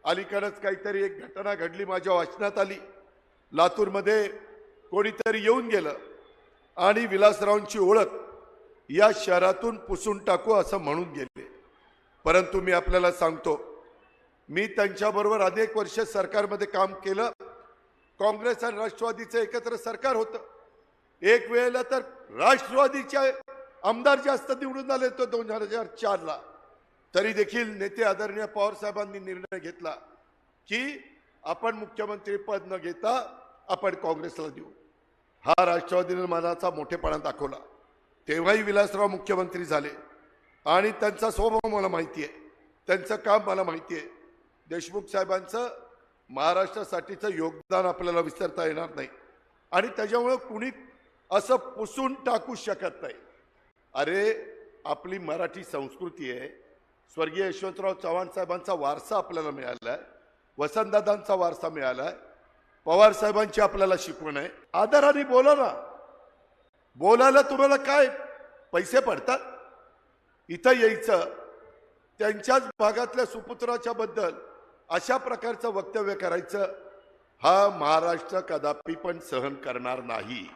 अलीकडेच काहीतरी एक घटना घडली, माझ्या वाचनात आली. लातूरमध्ये कोणीतरी येऊन गेलं आणि विलासरावांची ओळख या शहरातून पुसून टाकू असं म्हणून गेले. परंतु मी आपल्याला सांगतो, मी त्यांच्याबरोबर अनेक वर्ष सरकारमध्ये काम केलं. काँग्रेस आणि राष्ट्रवादीचं एकत्र सरकार होतं. एक वेळेला तर राष्ट्रवादीचे आमदार जास्त निवडून आले तो 2004 ला. तरी देखील नेते आदरणीय पवार साहेबांनी निर्णय घेतला की आपण मुख्यमंत्री पद न घेता आपण काँग्रेसला देऊ. हा राष्ट्रवादीने मनाचा मोठेपणा दाखवला. तेव्हाही विलासराव मुख्यमंत्री झाले आणि त्यांचा स्वभाव मला माहिती आहे, त्यांचं काम मला माहिती आहे. देशमुख साहेबांचं महाराष्ट्रासाठीचं योगदान आपल्याला विसरता येणार नाही आणि त्याच्यामुळे कुणी असं पुसून टाकू शकत नाही. अरे, आपली मराठी संस्कृती आहे. स्वर्गीय यशवंतराव चव्हाण साहेबांचा वारसा आपल्याला मिळाला आहे, वसंतदादांचा वारसा मिळाला आहे, पवार साहेबांची आपल्याला शिकवण आहे. आदराने बोला ना. बोलायला तुम्हाला काय पैसे पडतात? इथं यायचं, त्यांच्याच भागातल्या सुपुत्राच्या बद्दल अशा प्रकारचं वक्तव्य करायचं, हा महाराष्ट्र कदापि पण सहन करणार नाही.